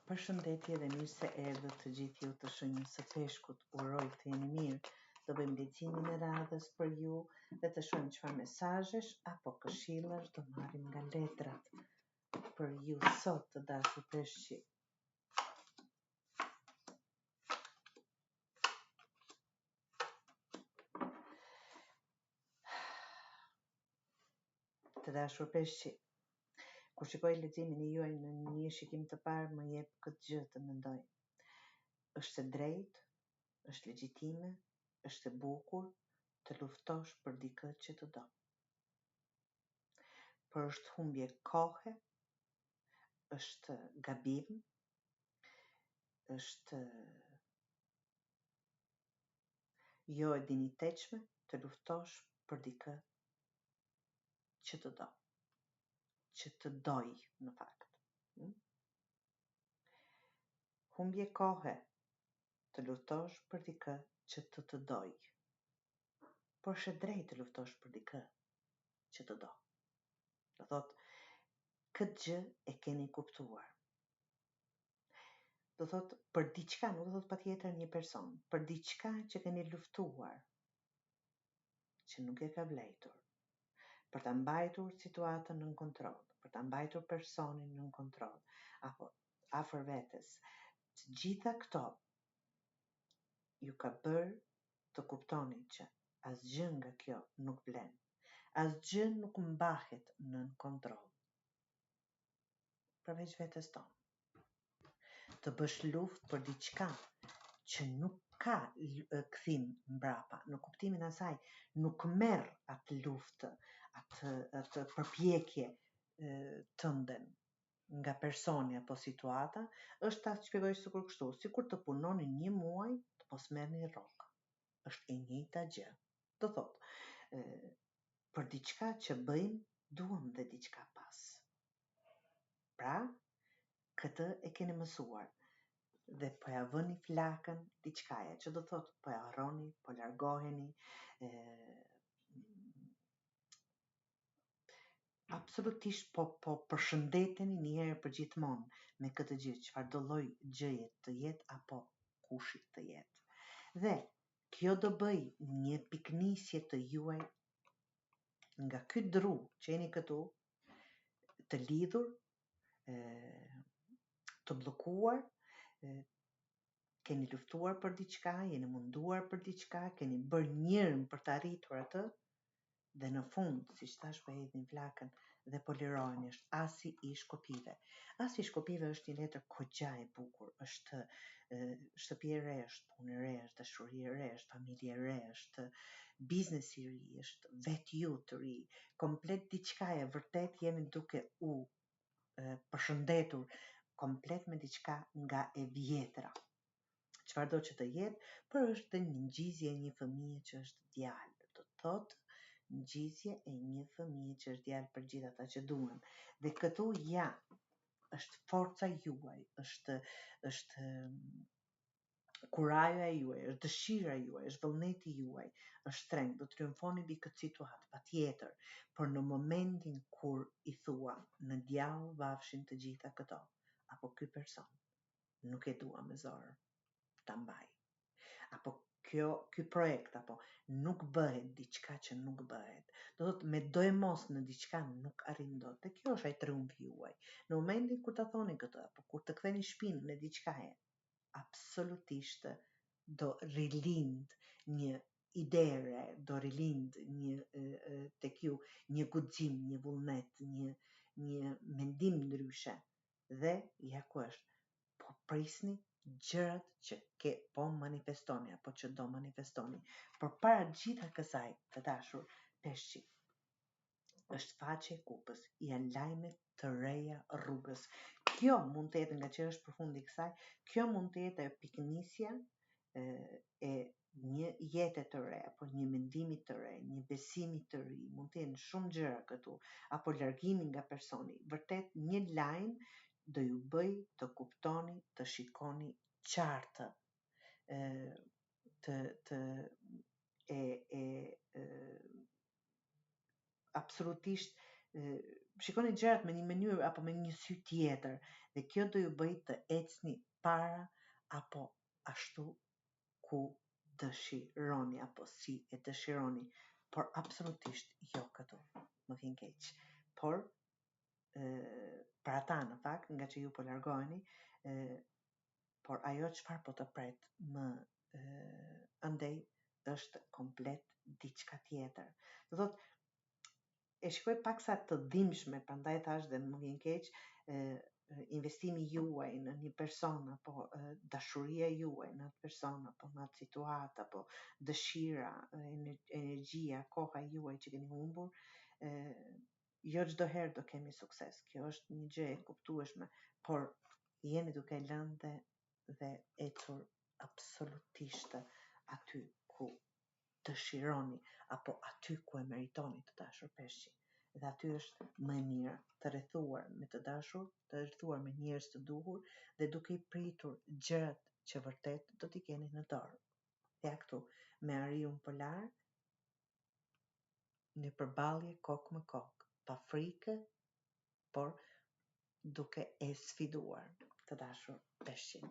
Përshëndetje dhe mirë se erdhët të gjithë ju të Shënjës së Peshkut. Uroj të jeni mirë. Do bëjmë leximin e radhës për ju dhe të shohim çfarë mesazhesh apo këshillash do marrim nga letrat për ju sot, të dashur peshqi. Të dashur peshqi, kur shikoj leximin e juaj në një shikim të parë, më jep këtë gjë të mendoj. Është e drejtë, është legjitime, është e bukur të luftosh për dikë që të do. Por është humbje kohe, është gabim, është jo e dinjitetshme të luftosh për dikë që të do, që të doj në fakt. Humbje kohe të luftosh për dikë që të doj, por është e drejtë të luftosh për dikë që të do. Do thot, këtë gjë e keni kuptuar. Do thot, për diçka, nuk do thot patjetër një person, për diçka që keni luftuar, që nuk e ka vlejtur, për ta mbajtur situatën nën kontroll, për ta mbajtur personin nën kontroll, apo afër vetes. Të gjitha këto ju ka bërë të kuptoni që asgjë nga kjo nuk vlen, asgjë nuk mbahet nën kontroll, përveç vetes tonë. Të bësh luftë për diçka që nuk ka kthim mbrapa, në kuptimin e saj nuk merr atë luftë, atë përpjekje tënden nga personi apo situata, është ta shpjegoj sikur kështu, sikur të punonin një muaj të mos merrni rrogë. Është e njëjta gjë. Do thot, për diçka që bëjmë, duam dhe diçka pas. Pra, këtë e keni mësuar dhe po ja vëni flakën diçkaje, që do thot po ja harroni, po largoheni, absolutisht po përshëndeteni një herë për gjithmonë me këtë gjë, çfarë do lloj gjëje të jetë apo kushit të jetë. Dhe kjo do bëj një piknisje të juaj nga ky dru që jeni këtu, të lidhur, të bllokuar, keni luftuar për diçka, jeni munduar për diçka, keni bërë njërën për të arritur atë, dhe në fund, si thash, po hedhin flakën dhe po liroheni, është Asi i Shkopive. Asi i Shkopive është një letër kogja e bukur, është shtëpi e re, është punë e re, është dashuri e re, është familje e re, është biznes i ri, është vetë ju të ri, komplet diçka e vërtet jemi duke u përshëndetur komplet me diçka nga e vjetra. Çfarë do që të jetë, por është një ngjizje e një fëmije që është djalë, do thotë ngjizje e një fëmije që është djalë për gjithë ata që duan. Dhe këtu është forca juaj, është kuraja juaj, është dëshira juaj, është vullneti juaj, është strength, do të triumfoni mbi këtë situatë, patjetër. Por në momentin kur i thua në djau vafshin të gjitha këto, apo ky person nuk e dua me zor ta mbaj, apo ky projekt, apo nuk bëhet diçka që nuk bëhet. Do thotë me do e mos në diçka nuk arrin dot. Dhe kjo është ai triumfi juaj. Në momentin kur ta thoni këtë, apo kur të ktheni shpinën në diçkaje, absolutisht do rilind një ide e re, do rilind tek ju një guxim, një vullnet, një mendim ndryshe. Dhe ja ku është, po prisni gjërat që po manifestoni apo që do manifestoni. Por para gjitha kësaj, të dashur peshqi, është faqe e kupës, janë lajme të reja rrugës. Kjo mund të jetë, nga që është përfundi i kësaj, kjo mund të jetë piknisja e një jete të re, apo një mendimi të re, një besimi të ri, mund të jenë shumë gjëra këtu, apo largimi nga personi. Vërtet një lajm do ju bëj të kuptoni, të shikoni qartë, absolutisht shikoni gjërat me një mënyrë apo me një sy tjetër, dhe kjo do ju bëj të ecni para apo ashtu ku dëshironi apo si e dëshironi, por absolutisht jo këtu. Më vjen keq. Por për ata në fakt, nga që ju po largoheni, por ajo çfarë po të pret më andej është komplet diçka tjetër. Do thotë e shikoj paksa të dhimbshme, prandaj thash dhe më vjen keq investimi juaj në një person apo dashuria juaj në atë person apo në atë situatë apo dëshira, energjia, koha juaj që keni humbur, jo çdo herë do kemi sukses. Kjo është një gjë e kuptueshme, por jeni duke lënë dhe ecur absolutisht aty ku dëshironi apo aty ku e meritoni të dashur peshqi. Dhe aty është më e mirë, të rrethuar me të dashur, të rrethuar me njerëz të duhur dhe duke i pritur gjërat që vërtet do t'i keni në dorë. Ja këtu, me ariun polar, në përballje kokë me kokë, pa frikë, por duke e sfiduar të dashur peshqin.